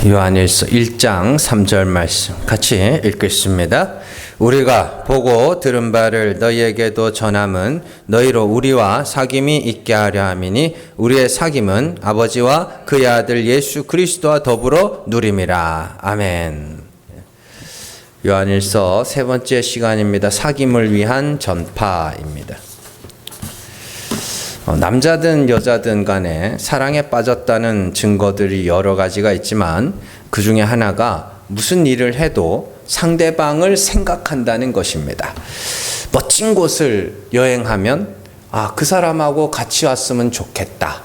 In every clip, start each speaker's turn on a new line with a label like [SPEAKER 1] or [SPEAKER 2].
[SPEAKER 1] 요한일서 1장 3절 말씀 같이 읽겠습니다. 우리가 보고 들은 바를 너희에게도 전함은 너희로 우리와 사귐이 있게 하려 함이니 우리의 사귐은 아버지와 그의 아들 예수 그리스도와 더불어 누림이라. 아멘. 요한일서 세 번째 시간입니다. 사귐을 위한 전파입니다. 남자든 여자든 간에 사랑에 빠졌다는 증거들이 여러 가지가 있지만 그 중에 하나가 무슨 일을 해도 상대방을 생각한다는 것입니다. 멋진 곳을 여행하면 그 사람하고 같이 왔으면 좋겠다.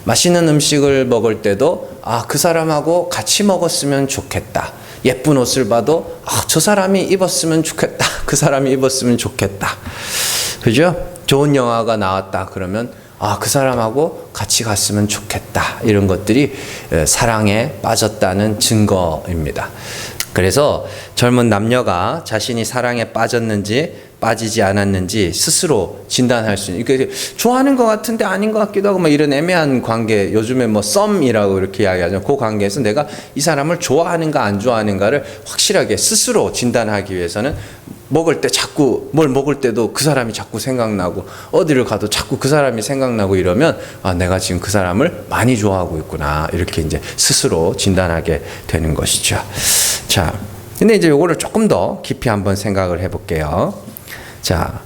[SPEAKER 1] 맛있는 음식을 먹을 때도 그 사람하고 같이 먹었으면 좋겠다. 예쁜 옷을 봐도 저 사람이 입었으면 좋겠다. 그 사람이 입었으면 좋겠다. 그죠? 좋은 영화가 나왔다 그러면 그 사람하고 같이 갔으면 좋겠다. 이런 것들이 사랑에 빠졌다는 증거입니다. 그래서 젊은 남녀가 자신이 사랑에 빠졌는지 빠지지 않았는지 스스로 진단할 수 있는, 그러니까 좋아하는 것 같은데 아닌 것 같기도 하고 이런 애매한 관계, 요즘에 썸이라고 이렇게 이야기하죠. 그 관계에서 내가 이 사람을 좋아하는가 안 좋아하는가를 확실하게 스스로 진단하기 위해서는 먹을 때 자꾸 뭘 먹을 때도 그 사람이 자꾸 생각나고 어디를 가도 자꾸 그 사람이 생각나고 이러면 내가 지금 그 사람을 많이 좋아하고 있구나, 이렇게 이제 스스로 진단하게 되는 것이죠. 자, 근데 이제 요거를 조금 더 깊이 한번 생각을 해볼게요. 자,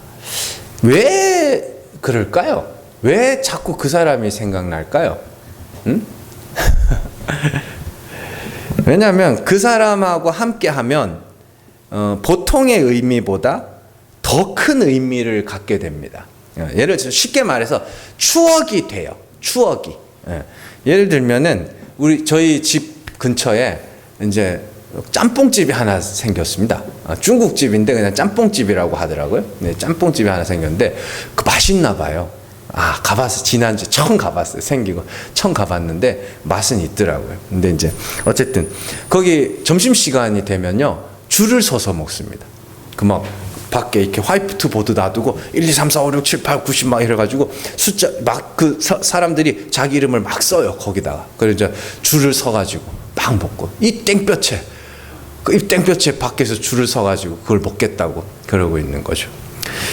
[SPEAKER 1] 왜 그럴까요? 왜 자꾸 그 사람이 생각날까요? 왜냐하면 그 사람하고 함께 하면 보통의 의미보다 더 큰 의미를 갖게 됩니다. 예를 들어 쉽게 말해서 추억이 돼요. 추억이. 예를 들면은 저희 집 근처에 이제 짬뽕집이 하나 생겼습니다. 중국집인데 그냥 짬뽕집이라고 하더라고요. 네, 짬뽕집이 하나 생겼는데 맛있나 봐요. 가봤어요. 지난주에 처음 가봤어요. 생기고 처음 가봤는데 맛은 있더라고요. 근데 이제 어쨌든 거기 점심시간이 되면요 줄을 서서 먹습니다. 밖에 이렇게 화이트보드 놔두고 1, 2, 3, 4, 5, 6, 7, 8, 90 막 이래가지고 숫자 사람들이 자기 이름을 막 써요 거기다가. 그래서 줄을 서가지고 막 먹고 이 땡볕에 밖에서 줄을 서가지고 그걸 먹겠다고 그러고 있는 거죠.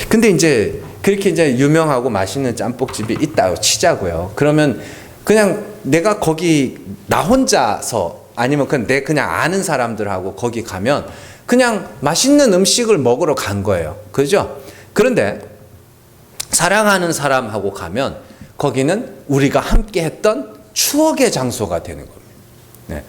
[SPEAKER 1] 근데 이제 그렇게 이제 유명하고 맛있는 짬뽕집이 있다고 치자고요. 그러면 그냥 내가 거기 나 혼자서 아니면 그냥 아는 사람들하고 거기 가면 그냥 맛있는 음식을 먹으러 간 거예요. 그죠? 그런데 사랑하는 사람하고 가면 거기는 우리가 함께 했던 추억의 장소가 되는 겁니다. 네.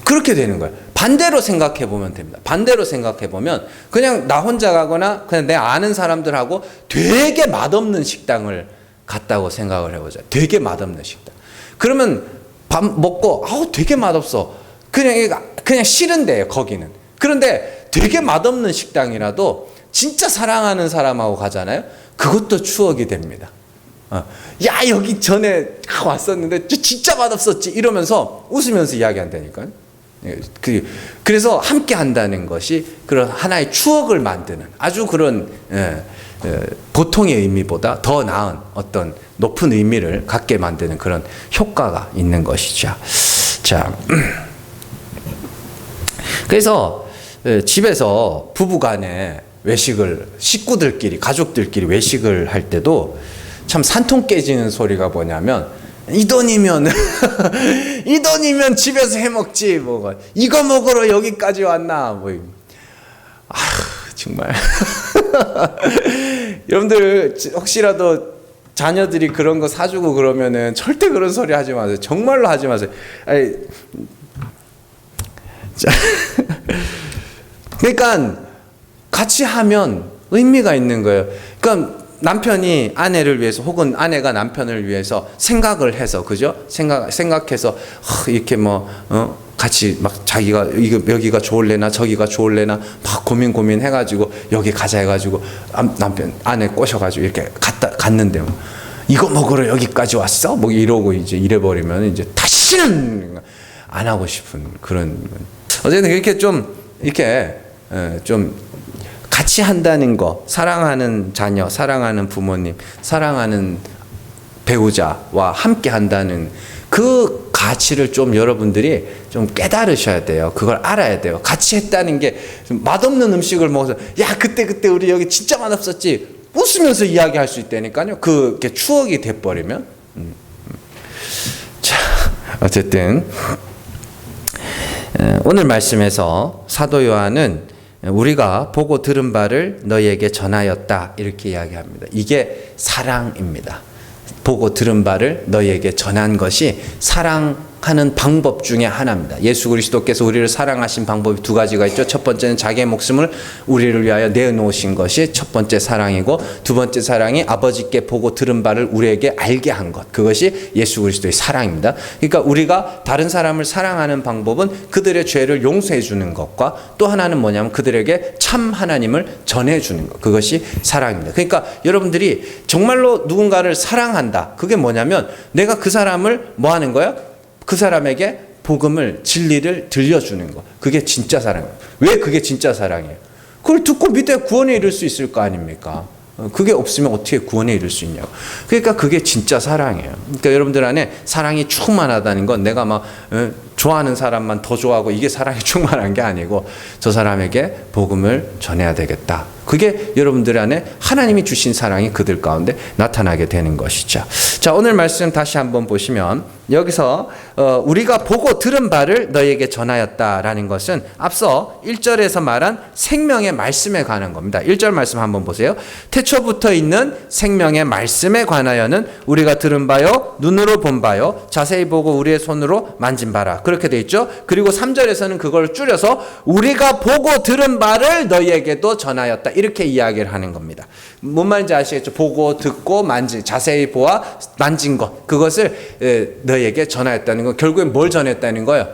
[SPEAKER 1] 그렇게 되는 거예요. 반대로 생각해 보면 됩니다. 반대로 생각해 보면 그냥 나 혼자 가거나 그냥 내 아는 사람들하고 되게 맛없는 식당을 갔다고 생각을 해보자. 되게 맛없는 식당. 그러면 밥 먹고 되게 맛없어. 그냥 싫은데요 거기는. 그런데 되게 맛없는 식당이라도 진짜 사랑하는 사람하고 가잖아요. 그것도 추억이 됩니다. 여기 전에 왔었는데 진짜 맛없었지 이러면서 웃으면서 이야기한다니까요. 그래서 함께 한다는 것이 그런 하나의 추억을 만드는 아주 그런 보통의 의미보다 더 나은 어떤 높은 의미를 갖게 만드는 그런 효과가 있는 것이죠. 자, 그래서 집에서 부부간에 외식을 식구들끼리 가족들끼리 외식을 할 때도 참 산통 깨지는 소리가 뭐냐면 이 돈이면 집에서 해 먹지 이거 먹으러 여기까지 왔나 정말 여러분들 혹시라도 자녀들이 그런 거 사주고 그러면은 절대 그런 소리 하지 마세요. 정말로 하지 마세요. 그러니까 같이 하면 의미가 있는 거예요. 그러니까 남편이 아내를 위해서 혹은 아내가 남편을 위해서 생각을 해서 그죠? 생각해서 이렇게 같이 막 자기가 여기가 좋을래나 저기가 좋을래나 막 고민해가지고 여기 가자 해가지고 아내 꼬셔가지고 이렇게 갔는데 이거 먹으러 여기까지 왔어? 이러고 이제 이래버리면 이제 다시는 안 하고 싶은 그런. 어쨌든 그렇게 좀 같이 한다는 거, 사랑하는 자녀, 사랑하는 부모님, 사랑하는 배우자와 함께 한다는 그 가치를 좀 여러분들이 좀 깨달으셔야 돼요. 그걸 알아야 돼요. 같이 했다는 게 맛없는 음식을 먹어서 야 그때 우리 여기 진짜 맛없었지 웃으면서 이야기할 수 있다니까요. 그게 추억이 돼버리면 자 어쨌든 오늘 말씀에서 사도 요한은 우리가 보고 들은 바를 너희에게 전하였다 이렇게 이야기합니다. 이게 사랑입니다. 보고 들은 바를 너희에게 전한 것이 사랑하는 방법 중에 하나입니다. 예수 그리스도께서 우리를 사랑하신 방법이 두 가지가 있죠. 첫 번째는 자기의 목숨을 우리를 위하여 내어놓으신 것이 첫 번째 사랑이고, 두 번째 사랑이 아버지께 보고 들은 바를 우리에게 알게 한 것, 그것이 예수 그리스도의 사랑입니다. 그러니까 우리가 다른 사람을 사랑하는 방법은 그들의 죄를 용서해 주는 것과 또 하나는 뭐냐면 그들에게 참 하나님을 전해 주는 것, 그것이 사랑입니다. 그러니까 여러분들이 정말로 누군가를 사랑한다, 그게 뭐냐면 내가 그 사람을 뭐 하는 거야? 그 사람에게 복음을, 진리를 들려주는 거. 그게 진짜 사랑이에요. 왜 그게 진짜 사랑이에요? 그걸 듣고 믿어야 구원에 이를 수 있을 거 아닙니까? 그게 없으면 어떻게 구원에 이를 수 있냐고. 그러니까 그게 진짜 사랑이에요. 그러니까 여러분들 안에 사랑이 충만하다는 건 내가 막 좋아하는 사람만 더 좋아하고 이게 사랑이 충만한 게 아니고 저 사람에게 복음을 전해야 되겠다. 그게 여러분들 안에 하나님이 주신 사랑이 그들 가운데 나타나게 되는 것이죠. 자, 오늘 말씀 다시 한번 보시면 여기서 우리가 보고 들은 바를 너희에게 전하였다라는 것은 앞서 1절에서 말한 생명의 말씀에 관한 겁니다. 1절 말씀 한번 보세요. 태초부터 있는 생명의 말씀에 관하여는 우리가 들은 바요, 눈으로 본 바요, 자세히 보고 우리의 손으로 만진 바라. 그렇게 돼 있죠. 그리고 3절에서는 그걸 줄여서 우리가 보고 들은 바를 너희에게도 전하였다. 이렇게 이야기를 하는 겁니다. 뭔 말인지 아시겠죠? 보고 듣고 자세히 보아 만진 것, 그것을 너희에게 전하였다는 건 결국엔 뭘 전했다는 거예요?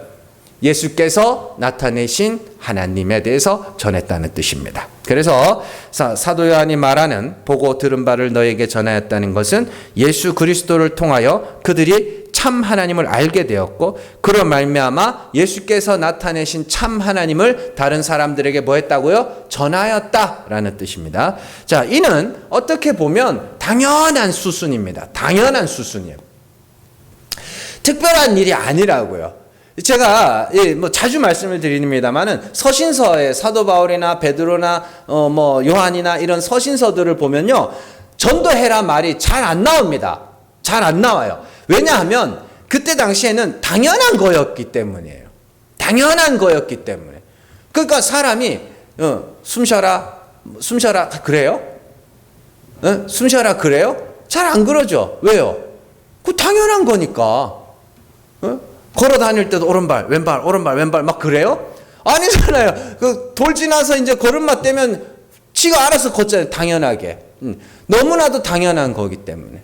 [SPEAKER 1] 예수께서 나타내신 하나님에 대해서 전했다는 뜻입니다. 그래서 사도 요한이 말하는 보고 들은 바를 너희에게 전하였다는 것은 예수 그리스도를 통하여 그들이 참 하나님을 알게 되었고, 그런 말미암아 예수께서 나타내신 참 하나님을 다른 사람들에게 뭐 했다고요? 전하였다라는 뜻입니다. 자, 이는 어떻게 보면 당연한 수순입니다. 당연한 수순이에요. 특별한 일이 아니라고요. 제가 뭐 자주 말씀을 드립니다만은 서신서에 사도 바울이나 베드로나 요한이나 이런 서신서들을 보면요, 전도해라 말이 잘 안 나옵니다. 잘 안 나와요. 왜냐하면 그때 당시에는 당연한 거였기 때문이에요. 당연한 거였기 때문에. 그러니까 사람이 숨 쉬어라 그래요? 숨 쉬어라 그래요? 잘 안 그러죠. 왜요? 그 당연한 거니까. 걸어 다닐 때도 오른발, 왼발, 오른발, 왼발 막 그래요? 아니잖아요. 그 돌 지나서 이제 걸음마 떼면 지가 알아서 걷잖아요. 당연하게. 너무나도 당연한 거기 때문에.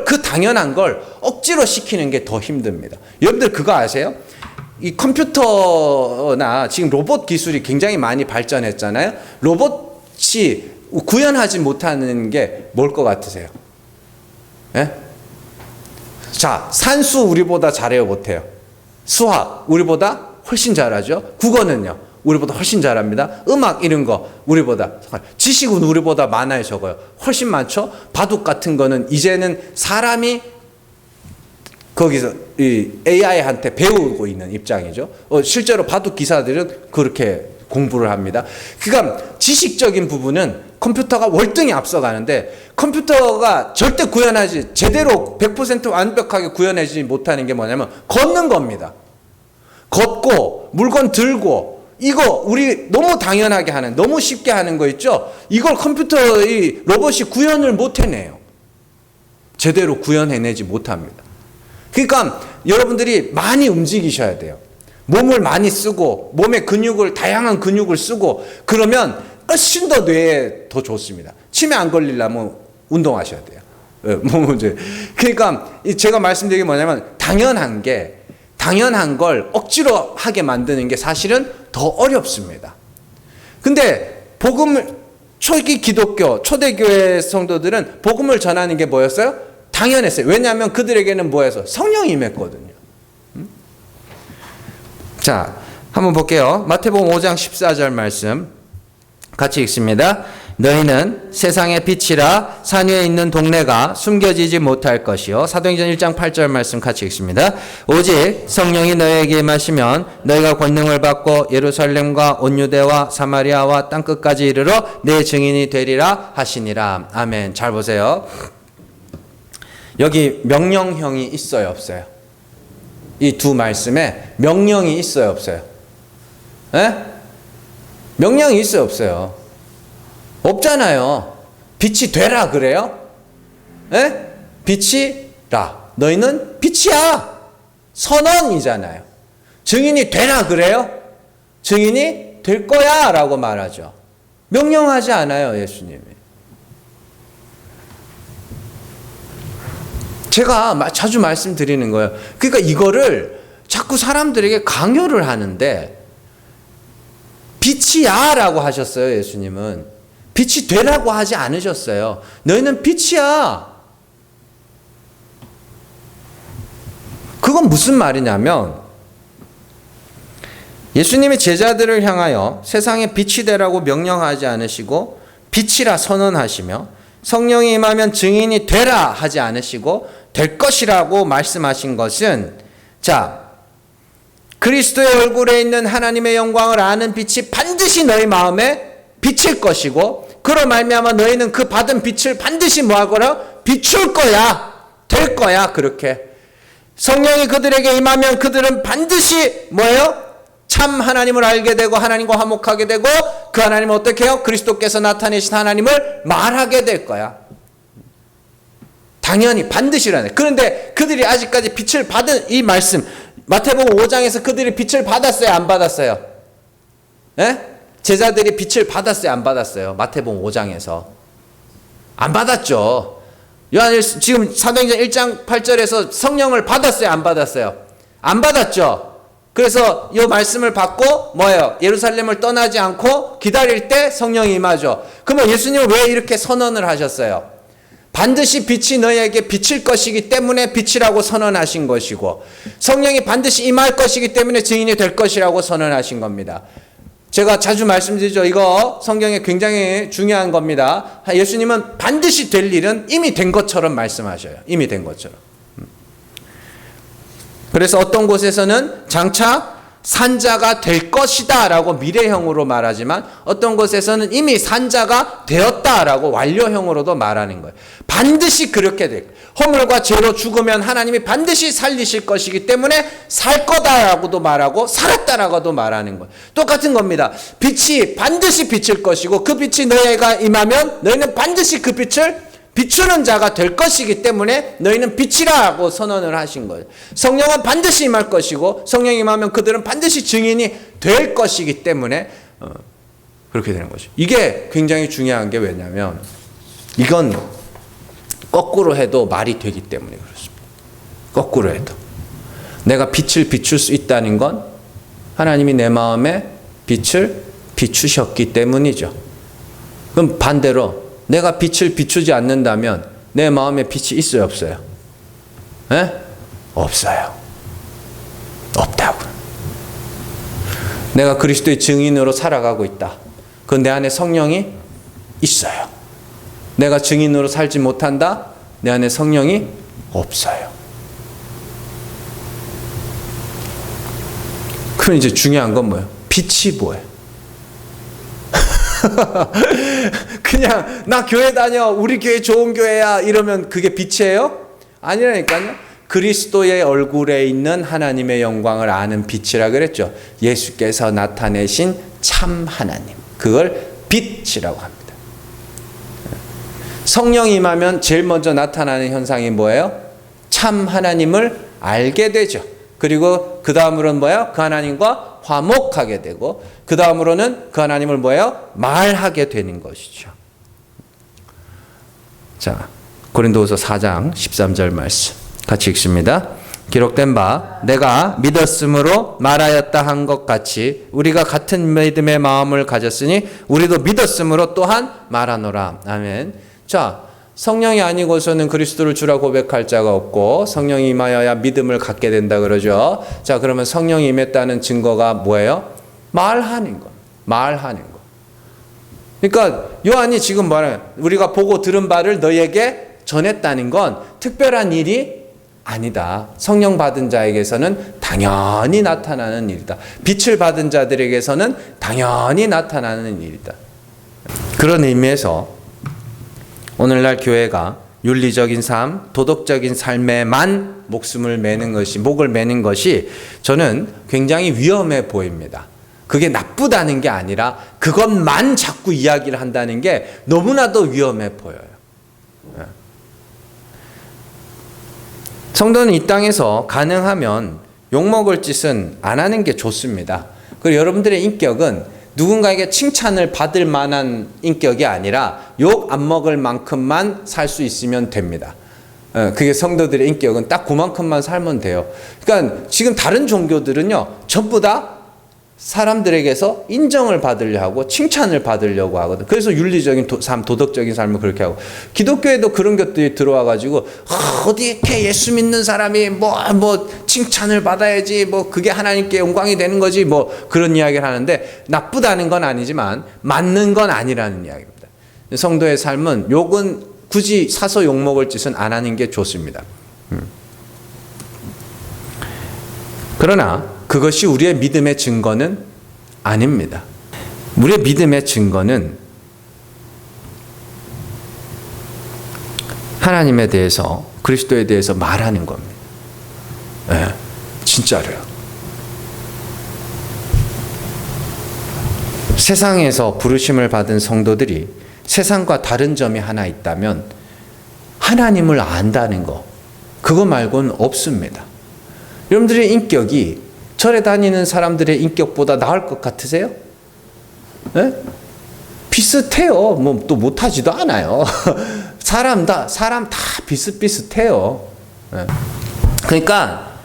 [SPEAKER 1] 그 당연한 걸 억지로 시키는 게 더 힘듭니다. 여러분들 그거 아세요? 이 컴퓨터나 지금 로봇 기술이 굉장히 많이 발전했잖아요. 로봇이 구현하지 못하는 게 뭘 것 같으세요? 예? 자, 산수 우리보다 잘해요, 못해요? 수학 우리보다 훨씬 잘하죠. 국어는요, 우리보다 훨씬 잘합니다. 음악 이런 거 우리보다, 지식은 우리보다 많아요, 적어요? 훨씬 많죠. 바둑 같은 거는 이제는 사람이 거기서 이 AI한테 배우고 있는 입장이죠. 실제로 바둑 기사들은 그렇게 공부를 합니다. 그러니까 지식적인 부분은 컴퓨터가 월등히 앞서가는데, 컴퓨터가 절대 제대로 100% 완벽하게 구현하지 못하는 게 뭐냐면 걷는 겁니다. 걷고 물건 들고, 이거 우리 너무 당연하게 하는, 너무 쉽게 하는 거 있죠. 이걸 컴퓨터의 로봇이 구현을 못 해내요. 제대로 구현해내지 못합니다. 그러니까 여러분들이 많이 움직이셔야 돼요. 몸을 많이 쓰고 몸의 근육을, 다양한 근육을 쓰고, 그러면 훨씬 더 뇌에 더 좋습니다. 치매 안 걸리려면 운동하셔야 돼요. 그러니까 제가 말씀드린 게 뭐냐면 당연한 걸 억지로 하게 만드는 게 사실은 더 어렵습니다. 근데 초기 기독교, 초대교회 성도들은 복음을 전하는 게 뭐였어요? 당연했어요. 왜냐하면 그들에게는 뭐였어요? 성령이 임했거든요. 자, 한번 볼게요. 마태복음 5장 14절 말씀 같이 읽습니다. 너희는 세상의 빛이라 산 위에 있는 동네가 숨겨지지 못할 것이요. 사도행전 1장 8절 말씀 같이 읽습니다. 오직 성령이 너희에게 임하시면 너희가 권능을 받고 예루살렘과 온 유대와 사마리아와 땅끝까지 이르러 내 증인이 되리라 하시니라. 아멘. 잘 보세요. 여기 명령형이 있어요, 없어요? 이 두 말씀에 명령이 있어요, 없어요? 예? 명령이 있어요, 없어요? 없잖아요. 빛이 되라 그래요? 예? 빛이라. 너희는 빛이야. 선언이잖아요. 증인이 되라 그래요? 증인이 될 거야 라고 말하죠. 명령하지 않아요, 예수님이. 제가 자주 말씀드리는 거예요. 그러니까 이거를 자꾸 사람들에게 강요를 하는데, 빛이야 라고 하셨어요, 예수님은. 빛이 되라고 하지 않으셨어요. 너희는 빛이야. 그건 무슨 말이냐면, 예수님이 제자들을 향하여 세상에 빛이 되라고 명령하지 않으시고 빛이라 선언하시며, 성령이 임하면 증인이 되라 하지 않으시고 될 것이라고 말씀하신 것은, 자, 그리스도의 얼굴에 있는 하나님의 영광을 아는 빛이 반드시 너희 마음에 비칠 것이고, 그로 말미암아 너희는 그 받은 빛을 반드시 뭐하거라? 비출 거야. 될 거야. 그렇게. 성령이 그들에게 임하면 그들은 반드시 뭐예요? 참 하나님을 알게 되고 하나님과 화목하게 되고, 그 하나님은 어떻게 해요? 그리스도께서 나타내신 하나님을 말하게 될 거야. 당연히 반드시라네. 그런데 그들이 아직까지 빛을 받은 이 말씀, 마태복음 5장에서 그들이 빛을 받았어요, 안 받았어요? 예? 제자들이 빛을 받았어요, 안 받았어요? 마태복음 5장에서 안 받았죠. 요한일서 지금 사도행전 1장 8절에서 성령을 받았어요, 안 받았어요? 안 받았죠. 그래서 이 말씀을 받고 뭐예요? 예루살렘을 떠나지 않고 기다릴 때 성령이 임하죠. 그러면 예수님은 왜 이렇게 선언을 하셨어요? 반드시 빛이 너희에게 비칠 것이기 때문에 빛이라고 선언하신 것이고, 성령이 반드시 임할 것이기 때문에 증인이 될 것이라고 선언하신 겁니다. 제가 자주 말씀드리죠. 이거 성경에 굉장히 중요한 겁니다. 예수님은 반드시 될 일은 이미 된 것처럼 말씀하셔요. 이미 된 것처럼. 그래서 어떤 곳에서는 장차 산자가 될 것이다 라고 미래형으로 말하지만, 어떤 곳에서는 이미 산자가 되었다 라고 완료형으로도 말하는 거예요. 반드시 그렇게 될 거예요. 허물과 죄로 죽으면 하나님이 반드시 살리실 것이기 때문에 살 거다라고도 말하고 살았다라고도 말하는 거예요. 똑같은 겁니다. 빛이 반드시 비칠 것이고, 그 빛이 너희가 임하면 너희는 반드시 그 빛을 비추는 자가 될 것이기 때문에 너희는 빛이라고 선언을 하신 거예요. 성령은 반드시 임할 것이고, 성령이 임하면 그들은 반드시 증인이 될 것이기 때문에 그렇게 되는 거죠. 이게 굉장히 중요한 게 왜냐면, 이건 거꾸로 해도 말이 되기 때문에 그렇습니다. 거꾸로 해도 내가 빛을 비출 수 있다는 건 하나님이 내 마음에 빛을 비추셨기 때문이죠. 그럼 반대로 내가 빛을 비추지 않는다면 내 마음에 빛이 있어요, 없어요? 에? 없어요. 없다고. 내가 그리스도의 증인으로 살아가고 있다. 그건 내 안에 성령이 있어요. 내가 증인으로 살지 못한다? 내 안에 성령이 없어요. 그럼 이제 중요한 건 뭐예요? 빛이 뭐예요? 그냥 나 교회 다녀, 우리 교회 좋은 교회야 이러면 그게 빛이에요? 아니라니까요. 그리스도의 얼굴에 있는 하나님의 영광을 아는 빛이라 그랬죠. 예수께서 나타내신 참 하나님, 그걸 빛이라고 합니다. 성령이 임하면 제일 먼저 나타나는 현상이 뭐예요? 참 하나님을 알게 되죠. 그리고 그 다음으로는 뭐예요? 그 하나님과 화목하게 되고, 그 다음으로는 그 하나님을 뭐예요? 말하게 되는 것이죠. 자, 고린도후서 4장 13절 말씀 같이 읽습니다. 기록된 바 내가 믿었으므로 말하였다 한 것 같이 우리가 같은 믿음의 마음을 가졌으니 우리도 믿었으므로 또한 말하노라. 아멘. 자, 성령이 아니고서는 그리스도를 주라 고백할 자가 없고, 성령이 임하여야 믿음을 갖게 된다 그러죠. 자, 그러면 성령이 임했다는 증거가 뭐예요? 말하는 거. 말하는 거. 그러니까 요한이 지금 말하는 우리가 보고 들은 바를 너희에게 전했다는 건 특별한 일이 아니다. 성령 받은 자에게서는 당연히 나타나는 일이다. 빛을 받은 자들에게서는 당연히 나타나는 일이다. 그런 의미에서 오늘날 교회가 윤리적인 삶, 도덕적인 삶에만 목을 매는 것이 저는 굉장히 위험해 보입니다. 그게 나쁘다는 게 아니라 그것만 자꾸 이야기를 한다는 게 너무나도 위험해 보여요. 성도는 이 땅에서 가능하면 욕먹을 짓은 안 하는 게 좋습니다. 그리고 여러분들의 인격은 누군가에게 칭찬을 받을 만한 인격이 아니라 욕 안 먹을 만큼만 살 수 있으면 됩니다. 그게 성도들의 인격은 딱 그만큼만 살면 돼요. 그러니까 지금 다른 종교들은요, 전부 다 사람들에게서 인정을 받으려 하고 칭찬을 받으려고 하거든. 그래서 윤리적인 삶, 도덕적인 삶을 그렇게 하고, 기독교에도 그런 것들이 들어와 가지고 어디 이렇게 예수 믿는 사람이 뭐 칭찬을 받아야지, 뭐 그게 하나님께 영광이 되는 거지, 뭐 그런 이야기를 하는데, 나쁘다는 건 아니지만 맞는 건 아니라는 이야기입니다. 성도의 삶은 욕은 굳이 사서 욕먹을 짓은 안 하는 게 좋습니다. 그러나 그것이 우리의 믿음의 증거는 아닙니다. 우리의 믿음의 증거는 하나님에 대해서, 그리스도에 대해서 말하는 겁니다. 네, 진짜로요. 세상에서 부르심을 받은 성도들이 세상과 다른 점이 하나 있다면 하나님을 안다는 거, 그거 말고는 없습니다. 여러분들의 인격이 절에 다니는 사람들의 인격보다 나을 것 같으세요? 네? 비슷해요. 뭐 또 못하지도 않아요. 사람 다 비슷비슷해요. 네. 그러니까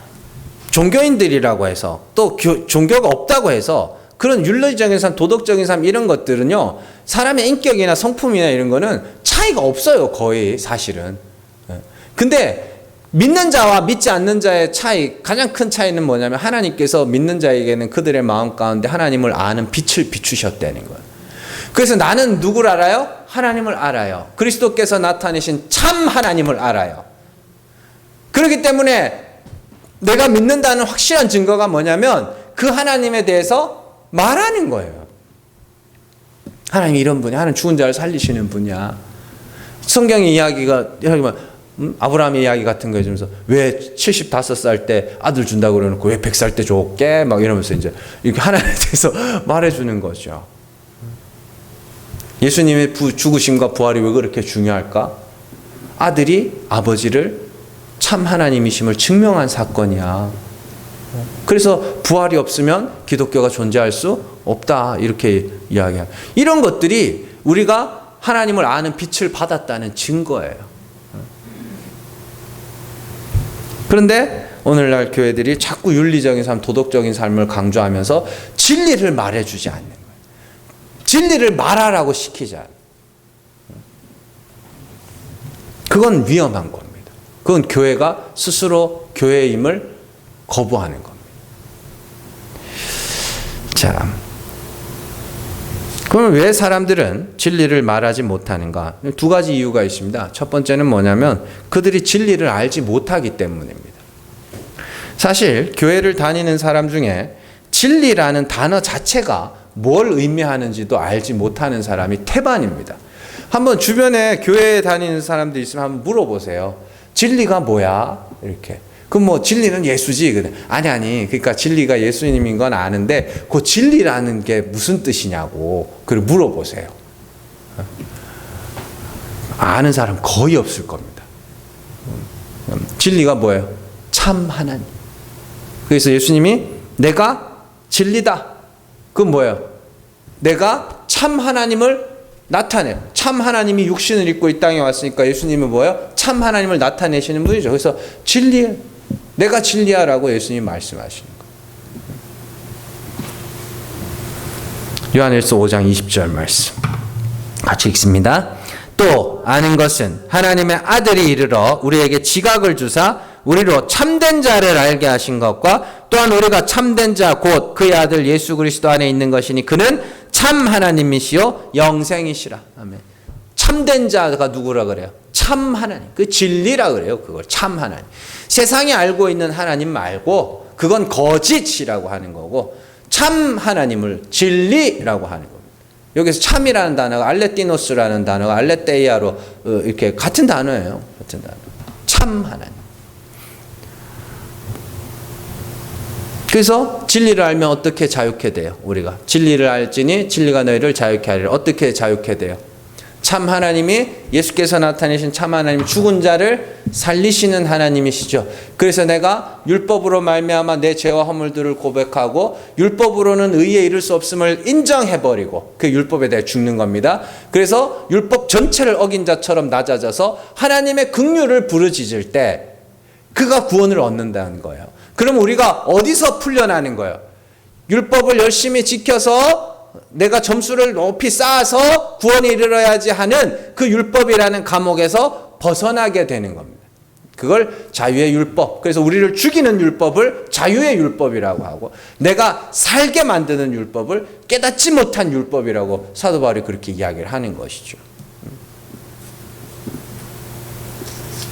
[SPEAKER 1] 종교인들이라고 해서 또 종교가 없다고 해서 그런 윤리적인 삶, 도덕적인 삶 이런 것들은요, 사람의 인격이나 성품이나 이런 거는 차이가 없어요. 거의 사실은. 네. 근데 믿는 자와 믿지 않는 자의 차이, 가장 큰 차이는 뭐냐면 하나님께서 믿는 자에게는 그들의 마음 가운데 하나님을 아는 빛을 비추셨다는 거예요. 그래서 나는 누구를 알아요? 하나님을 알아요. 그리스도께서 나타내신 참 하나님을 알아요. 그렇기 때문에 내가 믿는다는 확실한 증거가 뭐냐면 그 하나님에 대해서 말하는 거예요. 하나님이 이런 분이야. 하나님 죽은 자를 살리시는 분이야. 성경의 이야기가 아브라함의 이야기 같은 거 해주면서 왜 75살 때 아들 준다고 그러놓고 왜 100살 때 줬게? 막 이러면서 이제 이렇게 하나님에 대해서 말해주는 거죠. 예수님의 죽으심과 부활이 왜 그렇게 중요할까? 아들이 아버지를 참 하나님이심을 증명한 사건이야. 그래서 부활이 없으면 기독교가 존재할 수 없다. 이렇게 이야기해요. 이런 것들이 우리가 하나님을 아는 빛을 받았다는 증거예요. 그런데 오늘날 교회들이 자꾸 윤리적인 삶, 도덕적인 삶을 강조하면서 진리를 말해주지 않는 거예요. 진리를 말하라고 시키지 않아요. 그건 위험한 겁니다. 그건 교회가 스스로 교회임을 거부하는 겁니다. 자, 그럼 왜 사람들은 진리를 말하지 못하는가? 두 가지 이유가 있습니다. 첫 번째는 뭐냐면 그들이 진리를 알지 못하기 때문입니다. 사실 교회를 다니는 사람 중에 진리라는 단어 자체가 뭘 의미하는지도 알지 못하는 사람이 태반입니다. 한번 주변에 교회에 다니는 사람들 있으면 한번 물어보세요. 진리가 뭐야? 이렇게. 그럼 뭐 진리는 예수지. 아니. 그러니까 진리가 예수님인 건 아는데 그 진리라는 게 무슨 뜻이냐고. 그리고 물어보세요. 아는 사람 거의 없을 겁니다. 진리가 뭐예요? 참 하나님. 그래서 예수님이 내가 진리다. 그건 뭐예요? 내가 참 하나님을 나타내요. 참 하나님이 육신을 입고 이 땅에 왔으니까 예수님은 뭐예요? 참 하나님을 나타내시는 분이죠. 그래서 진리예요. 내가 진리야라고 예수님이 말씀하시는 거예요. 요한일서 5장 20절 말씀 같이 읽습니다. 또 아는 것은 하나님의 아들이 이르러 우리에게 지각을 주사 우리로 참된 자를 알게 하신 것과 또한 우리가 참된 자 곧 그의 아들 예수 그리스도 안에 있는 것이니 그는 참 하나님이시요 영생이시라. 아멘. 참된 자가 누구라 그래요? 참 하나님. 그 진리라 그래요. 그걸 참 하나님. 세상이 알고 있는 하나님 말고 그건 거짓이라고 하는 거고 참 하나님을 진리라고 하는 겁니다. 여기서 참이라는 단어가 알레띠노스라는 단어가 알레테이아로 이렇게 같은 단어예요. 같은 단어. 참 하나님. 그래서 진리를 알면 어떻게 자유케 돼요? 우리가 진리를 알지니 진리가 너희를 자유케 하리라. 어떻게 자유케 돼요? 참 하나님이 예수께서 나타내신 참 하나님 죽은 자를 살리시는 하나님이시죠. 그래서 내가 율법으로 말미암아 내 죄와 허물들을 고백하고 율법으로는 의에 이를 수 없음을 인정해버리고 그 율법에 대해 죽는 겁니다. 그래서 율법 전체를 어긴 자처럼 낮아져서 하나님의 긍휼을 부르짖을 때 그가 구원을 얻는다는 거예요. 그럼 우리가 어디서 풀려나는 거예요? 율법을 열심히 지켜서 내가 점수를 높이 쌓아서 구원에 이르러야지 하는 그 율법이라는 감옥에서 벗어나게 되는 겁니다. 그걸 자유의 율법. 그래서 우리를 죽이는 율법을 자유의 율법이라고 하고 내가 살게 만드는 율법을 깨닫지 못한 율법이라고 사도 바울이 그렇게 이야기를 하는 것이죠.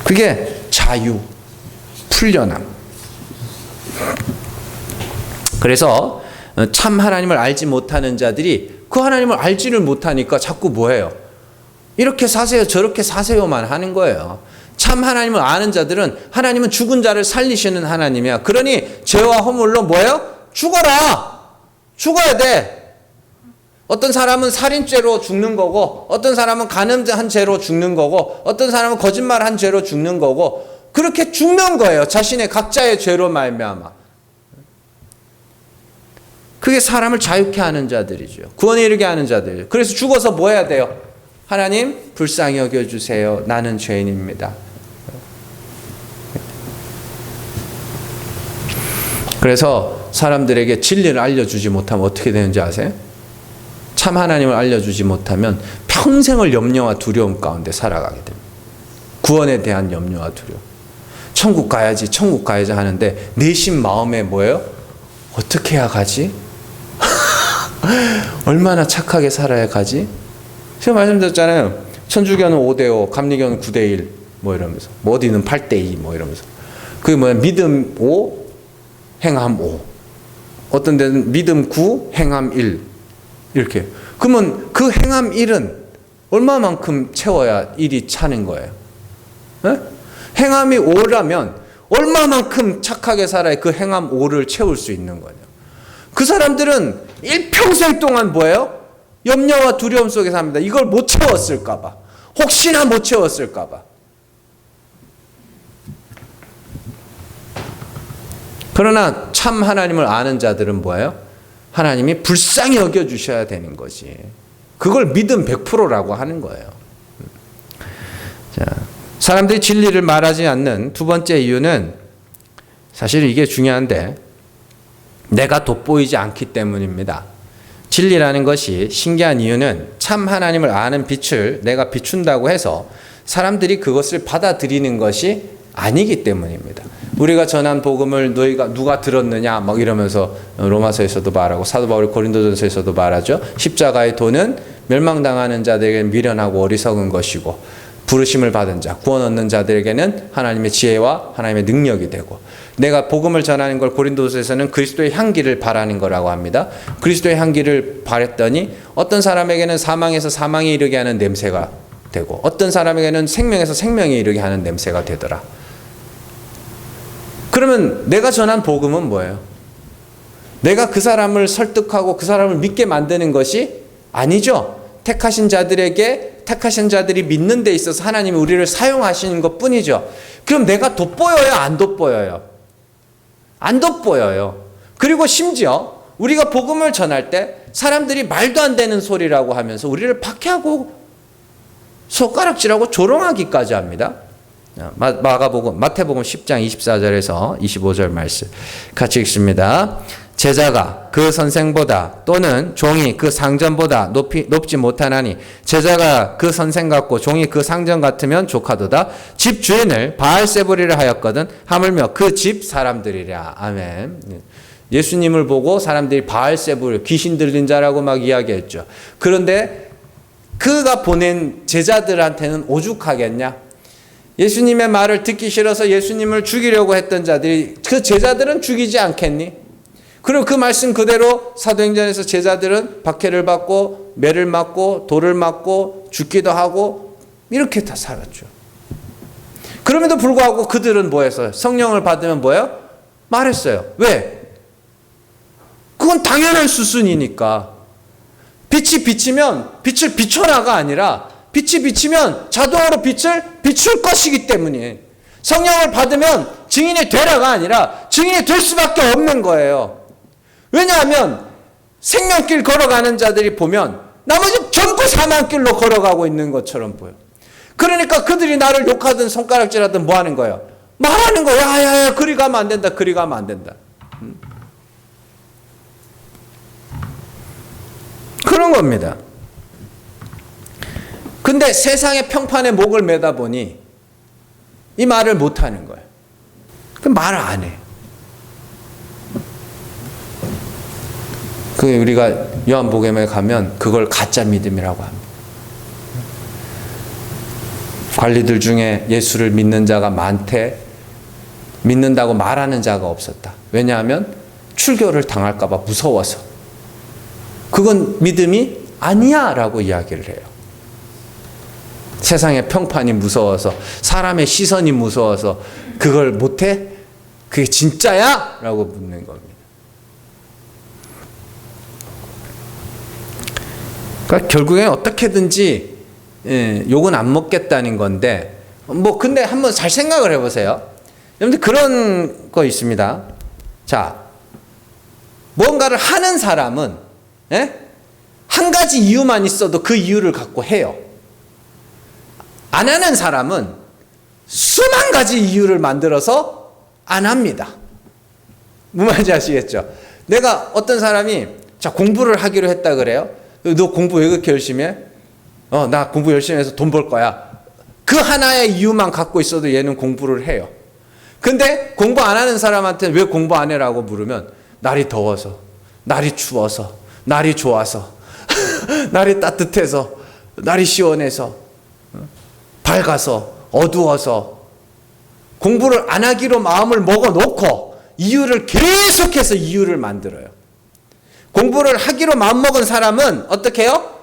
[SPEAKER 1] 그게 자유, 풀려남. 그래서 참 하나님을 알지 못하는 자들이 그 하나님을 알지를 못하니까 자꾸 뭐해요? 이렇게 사세요 저렇게 사세요만 하는 거예요. 참 하나님을 아는 자들은 하나님은 죽은 자를 살리시는 하나님이야. 그러니 죄와 허물로 뭐예요? 죽어라. 죽어야 돼. 어떤 사람은 살인죄로 죽는 거고 어떤 사람은 간음한 죄로 죽는 거고 어떤 사람은 거짓말한 죄로 죽는 거고 그렇게 죽는 거예요. 자신의 각자의 죄로 말미암아. 그게 사람을 자유케 하는 자들이죠. 구원에 이르게 하는 자들. 그래서 죽어서 뭐 해야 돼요? 하나님 불쌍히 여겨주세요. 나는 죄인입니다. 그래서 사람들에게 진리를 알려주지 못하면 어떻게 되는지 아세요? 참 하나님을 알려주지 못하면 평생을 염려와 두려움 가운데 살아가게 됩니다. 구원에 대한 염려와 두려움. 천국 가야지 천국 가야지 하는데 내심 마음에 뭐예요? 어떻게 해야 가지? 얼마나 착하게 살아야 가지? 제가 말씀드렸잖아요. 천주교는 5대5, 감리교는 9대1 뭐 이러면서 뭐 어디는 8대2 뭐 이러면서 그게 뭐야? 믿음 5, 행함 5 어떤 데는 믿음 9, 행함 1 이렇게. 그러면 그 행함 1은 얼마만큼 채워야 1이 차는 거예요? 네? 행함이 5라면 얼마만큼 착하게 살아야 그 행함 5를 채울 수 있는 거냐. 그 사람들은 일평생 동안 뭐예요? 염려와 두려움 속에 삽니다. 이걸 못 채웠을까 봐. 혹시나 못 채웠을까 봐. 그러나 참 하나님을 아는 자들은 뭐예요? 하나님이 불쌍히 여겨주셔야 되는 거지. 그걸 믿음 100%라고 하는 거예요. 자, 사람들이 진리를 말하지 않는 두 번째 이유는 사실 이게 중요한데 내가 돋보이지 않기 때문입니다. 진리라는 것이 신기한 이유는 참 하나님을 아는 빛을 내가 비춘다고 해서 사람들이 그것을 받아들이는 것이 아니기 때문입니다. 우리가 전한 복음을 너희가 누가 들었느냐 막 이러면서 로마서에서도 말하고 사도 바울이 고린도전서에서도 말하죠. 십자가의 도는 멸망당하는 자들에게는 미련하고 어리석은 것이고 부르심을 받은 자, 구원 얻는 자들에게는 하나님의 지혜와 하나님의 능력이 되고 내가 복음을 전하는 걸 고린도서에서는 그리스도의 향기를 바라는 거라고 합니다. 그리스도의 향기를 바랬더니 어떤 사람에게는 사망에서 사망에 이르게 하는 냄새가 되고 어떤 사람에게는 생명에서 생명에 이르게 하는 냄새가 되더라. 그러면 내가 전한 복음은 뭐예요? 내가 그 사람을 설득하고 그 사람을 믿게 만드는 것이 아니죠. 택하신 자들이 믿는 데 있어서 하나님이 우리를 사용하시는 것 뿐이죠. 그럼 내가 돋보여요? 안 돋보여요? 안 돋보여요. 그리고 심지어 우리가 복음을 전할 때 사람들이 말도 안 되는 소리라고 하면서 우리를 박해하고 손가락질하고 조롱하기까지 합니다. 마태복음 10장 24절에서 25절 말씀 같이 읽습니다. 제자가 그 선생보다 또는 종이 그 상전보다 높지 못하나니 제자가 그 선생 같고 종이 그 상전 같으면 족하도다. 집 주인을 바알세불이라 하였거든 하물며 그 집 사람들이랴. 아멘. 예수님을 보고 사람들이 바알세불, 귀신 들린 자라고 막 이야기했죠. 그런데 그가 보낸 제자들한테는 오죽하겠냐? 예수님의 말을 듣기 싫어서 예수님을 죽이려고 했던 자들이, 그 제자들은 죽이지 않겠니? 그리고 그 말씀 그대로 사도행전에서 제자들은 박해를 받고 매를 맞고 돌을 맞고 죽기도 하고 이렇게 다 살았죠. 그럼에도 불구하고 그들은 뭐 했어요? 성령을 받으면 뭐예요? 말했어요. 왜? 그건 당연한 수순이니까. 빛이 비치면 빛을 비춰라가 아니라 빛이 비치면 자동으로 빛을 비출 것이기 때문이에요. 성령을 받으면 증인이 되라가 아니라 증인이 될 수밖에 없는 거예요. 왜냐하면 생명길 걸어가는 자들이 보면 나머지 전부 사망길로 걸어가고 있는 것처럼 보여. 그러니까 그들이 나를 욕하든 손가락질하든 뭐 하는 거예요? 말하는 거야. 야야야, 그리 가면 안 된다. 그리 가면 안 된다. 그런 겁니다. 근데 세상의 평판에 목을 매다 보니 이 말을 못 하는 거예요. 그 말을 안 해. 그 우리가 요한복음에 가면 그걸 가짜 믿음이라고 합니다. 관리들 중에 예수를 믿는 자가 많대, 믿는다고 말하는 자가 없었다. 왜냐하면 출교를 당할까 봐 무서워서. 그건 믿음이 아니야 라고 이야기를 해요. 세상의 평판이 무서워서, 사람의 시선이 무서워서 그걸 못해? 그게 진짜야? 라고 묻는 겁니다. 그러니까 결국엔 어떻게든지 욕은 안 먹겠다는 건데, 뭐 근데 한번 잘 생각을 해보세요. 여러분들 그런 거 있습니다. 자, 뭔가를 하는 사람은 한 가지 이유만 있어도 그 이유를 갖고 해요. 안 하는 사람은 수만 가지 이유를 만들어서 안 합니다. 무슨 말인지 아시겠죠? 내가 어떤 사람이 자 공부를 하기로 했다 그래요. 너 공부 왜 그렇게 열심히 해? 나 공부 열심히 해서 돈 벌 거야. 그 하나의 이유만 갖고 있어도 얘는 공부를 해요. 근데 공부 안 하는 사람한테 왜 공부 안 해라고 물으면 날이 더워서, 날이 추워서, 날이 좋아서, 날이 따뜻해서, 날이 시원해서, 밝아서, 어두워서, 공부를 안 하기로 마음을 먹어놓고 이유를 계속해서 이유를 만들어요. 공부를 하기로 마음먹은 사람은 어떻게 해요?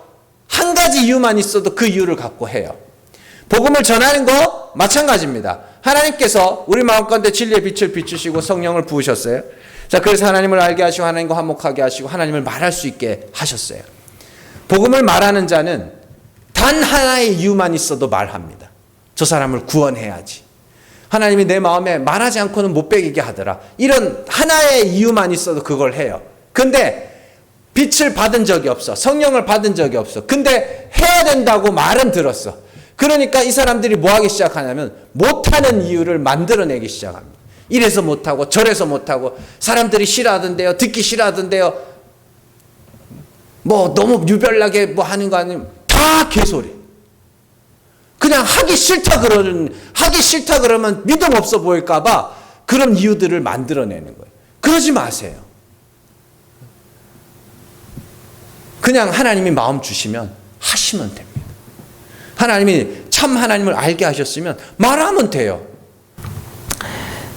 [SPEAKER 1] 한 가지 이유만 있어도 그 이유를 갖고 해요. 복음을 전하는 거 마찬가지입니다. 하나님께서 우리 마음 가운데 진리의 빛을 비추시고 성령을 부으셨어요. 자, 그래서 하나님을 알게 하시고 하나님과 화목하게 하시고 하나님을 말할 수 있게 하셨어요. 복음을 말하는 자는 단 하나의 이유만 있어도 말합니다. 저 사람을 구원해야지. 하나님이 내 마음에 말하지 않고는 못 배기게 하더라. 이런 하나의 이유만 있어도 그걸 해요. 근데 빛을 받은 적이 없어. 성령을 받은 적이 없어. 근데 해야 된다고 말은 들었어. 그러니까 이 사람들이 뭐 하기 시작하냐면 못하는 이유를 만들어내기 시작합니다. 이래서 못하고 저래서 못하고 사람들이 싫어하던데요. 듣기 싫어하던데요. 뭐 너무 유별나게 뭐 하는 거 아니면 다 개소리. 그냥 하기 싫다 그러면 믿음 없어 보일까 봐 그런 이유들을 만들어내는 거예요. 그러지 마세요. 그냥 하나님이 마음 주시면 하시면 됩니다. 하나님이 참 하나님을 알게 하셨으면 말하면 돼요.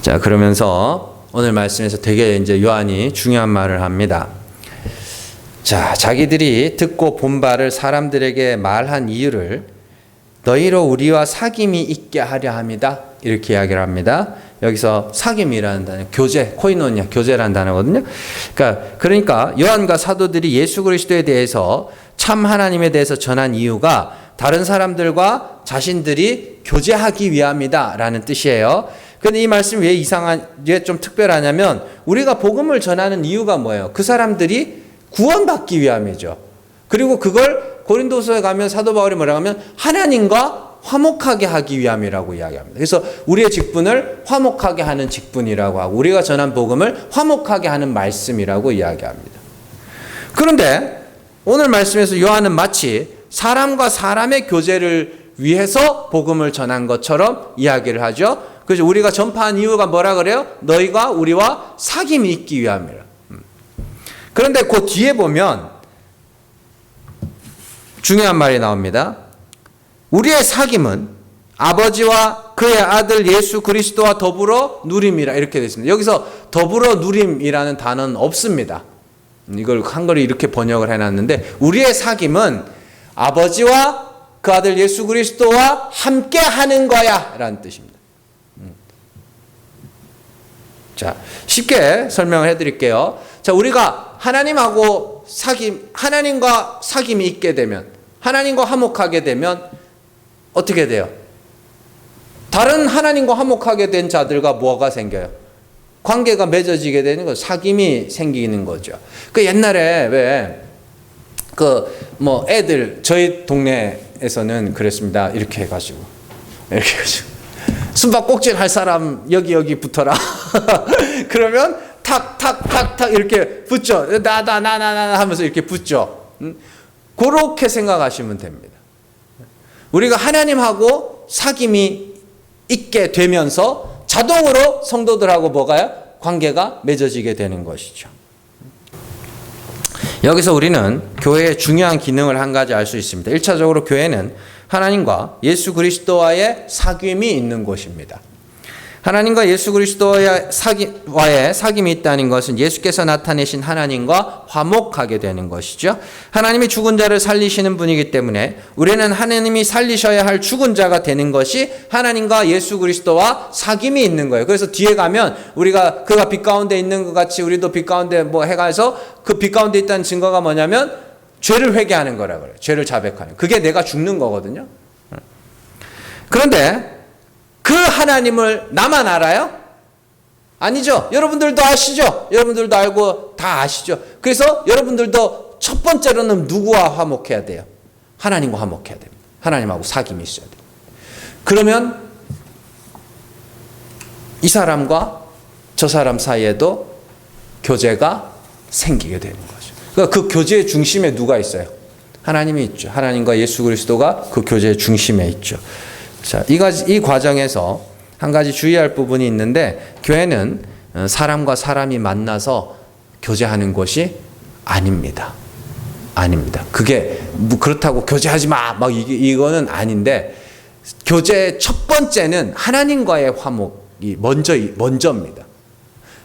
[SPEAKER 1] 자, 그러면서 오늘 말씀에서 되게 이제 요한이 중요한 말을 합니다. 자, 자기들이 듣고 본 바를 사람들에게 말한 이유를 너희로 우리와 사귐이 있게 하려 함이다. 이렇게 이야기를 합니다. 여기서 사귐이라는 단어, 교제, 코이노니아, 교제라는 단어거든요. 그러니까 요한과 사도들이 예수 그리스도에 대해서 참 하나님에 대해서 전한 이유가 다른 사람들과 자신들이 교제하기 위함이다라는 뜻이에요. 근데 이 말씀이 왜 좀 특별하냐면 우리가 복음을 전하는 이유가 뭐예요? 그 사람들이 구원받기 위함이죠. 그리고 그걸 고린도서에 가면 사도 바울이 뭐라고 하면 하나님과 화목하게 하기 위함이라고 이야기합니다. 그래서 우리의 직분을 화목하게 하는 직분이라고 하고 우리가 전한 복음을 화목하게 하는 말씀이라고 이야기합니다. 그런데 오늘 말씀에서 요한은 마치 사람과 사람의 교제를 위해서 복음을 전한 것처럼 이야기를 하죠. 그래서 우리가 전파한 이유가 뭐라 그래요? 너희가 우리와 사귐이 있기 위함이라. 그런데 그 뒤에 보면 중요한 말이 나옵니다. 우리의 사귐은 아버지와 그의 아들 예수 그리스도와 더불어 누림이라 이렇게 되어 있습니다. 여기서 더불어 누림이라는 단어는 없습니다. 이걸 한글로 이렇게 번역을 해놨는데 우리의 사귐은 아버지와 그 아들 예수 그리스도와 함께 하는 거야 라는 뜻입니다. 자, 쉽게 설명을 해드릴게요. 자, 우리가 하나님과 사귐이 있게 되면, 하나님과 화목하게 되면 어떻게 돼요? 다른 하나님과 화목하게 된 자들과 뭐가 생겨요? 관계가 맺어지게 되는 거죠. 사귐이 생기는 거죠. 그 옛날에 왜 애들 저희 동네에서는 그랬습니다. 이렇게 해가지고 숨바꼭질 할 사람 여기 붙어라. 그러면 탁 이렇게 붙죠. 나 하면서 이렇게 붙죠. 그렇게 생각하시면 됩니다. 우리가 하나님하고 사귐이 있게 되면서 자동으로 성도들하고 뭐가요? 관계가 맺어지게 되는 것이죠. 여기서 우리는 교회의 중요한 기능을 한 가지 알 수 있습니다. 1차적으로 교회는 하나님과 예수 그리스도와의 사귐이 있는 곳입니다. 하나님과 예수 그리스도와의 사귐이 있다는 것은 예수께서 나타내신 하나님과 화목하게 되는 것이죠. 하나님이 죽은 자를 살리시는 분이기 때문에 우리는 하나님이 살리셔야 할 죽은 자가 되는 것이 하나님과 예수 그리스도와 사귐이 있는 거예요. 그래서 뒤에 가면 우리가 그가 빛 가운데 있는 것 같이 우리도 빛 가운데 해가서 그 빛 가운데 있다는 증거가 뭐냐면 죄를 회개하는 거라고 그래요. 죄를 자백하는. 그게 내가 죽는 거거든요. 그런데 그 하나님을 나만 알아요? 아니죠. 여러분들도 아시죠? 여러분들도 알고 다 아시죠? 그래서 여러분들도 첫 번째로는 누구와 화목해야 돼요? 하나님과 화목해야 됩니다. 하나님하고 사귐이 있어야 돼요. 그러면 이 사람과 저 사람 사이에도 교제가 생기게 되는 거죠. 그러니까 그 교제의 중심에 누가 있어요? 하나님이 있죠. 하나님과 예수 그리스도가 그 교제의 중심에 있죠. 자, 이 과정에서 한 가지 주의할 부분이 있는데 교회는 사람과 사람이 만나서 교제하는 곳이 아닙니다. 아닙니다. 그게 그렇다고 교제하지 마! 이거는 아닌데 교제의 첫 번째는 하나님과의 화목이 먼저입니다.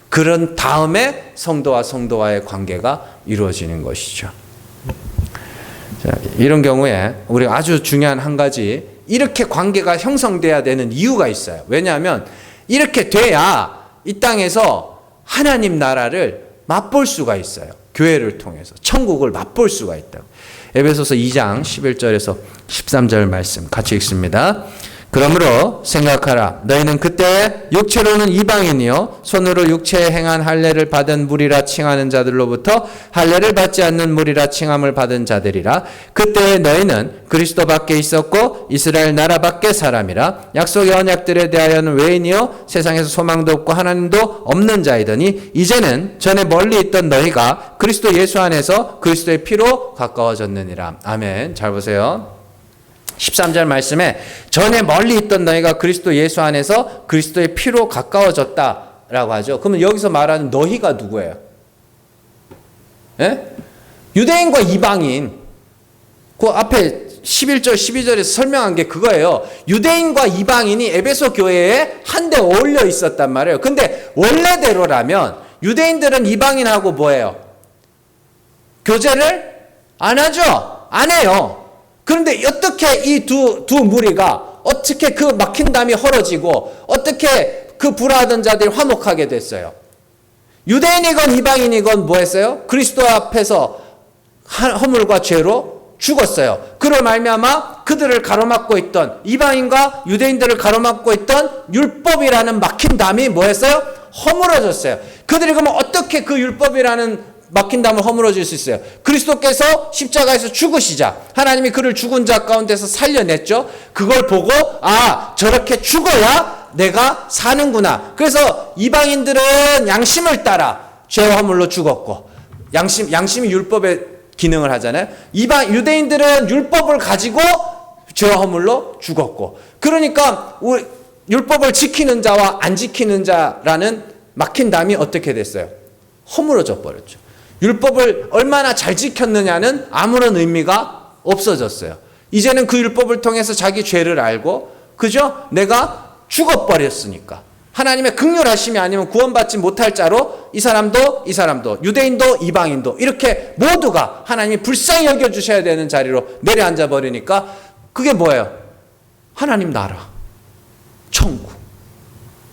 [SPEAKER 1] 그런 다음에 성도와 성도와의 관계가 이루어지는 것이죠. 자, 이런 경우에 우리가 아주 중요한 한 가지 이렇게 관계가 형성돼야 되는 이유가 있어요. 왜냐하면 이렇게 돼야 이 땅에서 하나님 나라를 맛볼 수가 있어요. 교회를 통해서 천국을 맛볼 수가 있다고. 에베소서 2장 11절에서 13절 말씀 같이 읽습니다. 그러므로 생각하라. 너희는 그때 육체로는 이방인이요 손으로 육체에 행한 할례를 받은 무리라 칭하는 자들로부터 할례를 받지 않는 무리라 칭함을 받은 자들이라. 그때 너희는 그리스도 밖에 있었고 이스라엘 나라 밖의 사람이라. 약속의 언약들에 대하여는 외인이요 세상에서 소망도 없고 하나님도 없는 자이더니 이제는 전에 멀리 있던 너희가 그리스도 예수 안에서 그리스도의 피로 가까워졌느니라. 아멘. 잘 보세요. 13절 말씀에 전에 멀리 있던 너희가 그리스도 예수 안에서 그리스도의 피로 가까워졌다라고 하죠. 그러면 여기서 말하는 너희가 누구예요? 예? 유대인과 이방인. 그 앞에 11절, 12절에서 설명한 게 그거예요. 유대인과 이방인이 에베소 교회에 한데 어울려 있었단 말이에요. 근데 원래대로라면 유대인들은 이방인하고 뭐예요? 교제를 안 하죠? 안 해요. 그런데 어떻게 이 두 무리가 어떻게 그 막힌 담이 헐어지고 어떻게 그 불화하던 자들이 화목하게 됐어요? 유대인이건 이방인이건 뭐 했어요? 그리스도 앞에서 허물과 죄로 죽었어요. 그로 말미암아 그들을 가로막고 있던 이방인과 유대인들을 가로막고 있던 율법이라는 막힌 담이 뭐 했어요? 허물어졌어요. 그들이 그러면 어떻게 그 율법이라는 막힌 담을 허물어질 수 있어요? 그리스도께서 십자가에서 죽으시자 하나님이 그를 죽은 자 가운데서 살려냈죠. 그걸 보고 저렇게 죽어야 내가 사는구나. 그래서 이방인들은 양심을 따라 죄와 허물로 죽었고 양심이 율법의 기능을 하잖아요. 유대인들은 율법을 가지고 죄와 허물로 죽었고. 그러니까 율법을 지키는 자와 안 지키는 자라는 막힌 담이 어떻게 됐어요? 허물어져 버렸죠. 율법을 얼마나 잘 지켰느냐는 아무런 의미가 없어졌어요. 이제는 그 율법을 통해서 자기 죄를 알고, 그죠? 내가 죽어버렸으니까. 하나님의 긍휼하심이 아니면 구원받지 못할 자로 이 사람도 유대인도 이방인도 이렇게 모두가 하나님이 불쌍히 여겨주셔야 되는 자리로 내려앉아 버리니까 그게 뭐예요? 하나님 나라, 천국.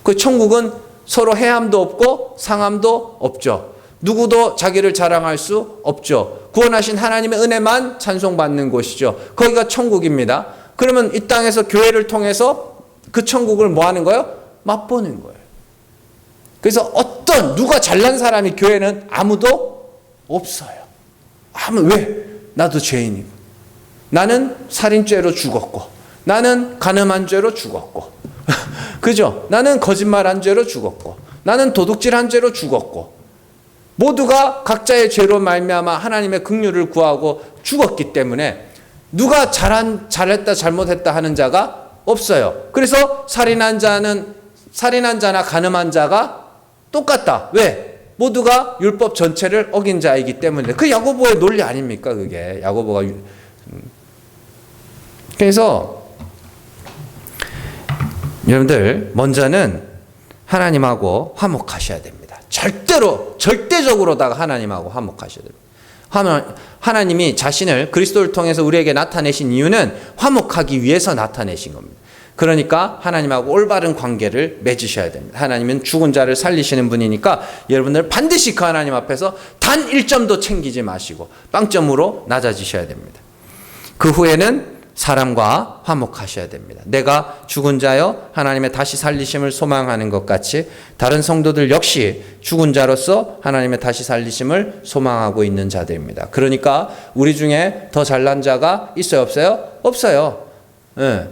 [SPEAKER 1] 그 천국은 서로 해함도 없고 상함도 없죠. 누구도 자기를 자랑할 수 없죠. 구원하신 하나님의 은혜만 찬송받는 곳이죠. 거기가 천국입니다. 그러면 이 땅에서 교회를 통해서 그 천국을 뭐 하는 거예요? 맛보는 거예요. 그래서 누가 잘난 사람이 교회는 아무도 없어요. 왜? 나도 죄인이고, 나는 살인죄로 죽었고, 나는 간음한 죄로 죽었고, 그죠? 나는 거짓말한 죄로 죽었고, 나는 도둑질한 죄로 죽었고, 모두가 각자의 죄로 말미암아 하나님의 긍휼을 구하고 죽었기 때문에 누가 잘했다 잘못했다 하는 자가 없어요. 그래서 살인한 자나 간음한 자가 똑같다. 왜? 모두가 율법 전체를 어긴 자이기 때문에. 그 야고보의 논리 아닙니까? 그게 야고보가. 그래서 여러분들 먼저는 하나님하고 화목하셔야 됩니다. 절대적으로다가 하나님하고 화목하셔야 됩니다. 하나님이 자신을 그리스도를 통해서 우리에게 나타내신 이유는 화목하기 위해서 나타내신 겁니다. 그러니까 하나님하고 올바른 관계를 맺으셔야 됩니다. 하나님은 죽은 자를 살리시는 분이니까 여러분들 반드시 그 하나님 앞에서 단 1점도 챙기지 마시고 빵점으로 낮아지셔야 됩니다. 그 후에는 사람과 화목하셔야 됩니다. 내가 죽은 자여 하나님의 다시 살리심을 소망하는 것 같이 다른 성도들 역시 죽은 자로서 하나님의 다시 살리심을 소망하고 있는 자들입니다. 그러니까 우리 중에 더 잘난 자가 있어요? 없어요? 없어요. 네.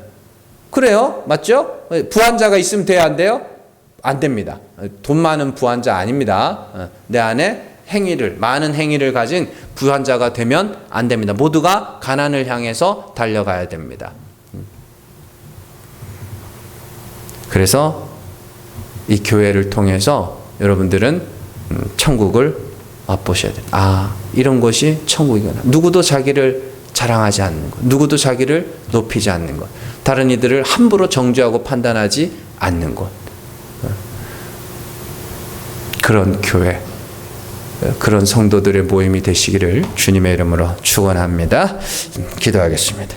[SPEAKER 1] 그래요? 맞죠? 부한 자가 있으면 돼야 안 돼요? 안 됩니다. 돈 많은 부한 자 아닙니다. 내 안에 많은 행위를 가진 부한 자가 되면 안 됩니다. 모두가 가난을 향해서 달려가야 됩니다. 그래서 이 교회를 통해서 여러분들은 천국을 맛보셔야 돼요. 이런 것이 천국이구나. 누구도 자기를 자랑하지 않는 것, 누구도 자기를 높이지 않는 것, 다른 이들을 함부로 정죄하고 판단하지 않는 것. 그런 교회, 그런 성도들의 모임이 되시기를 주님의 이름으로 축원합니다. 기도하겠습니다.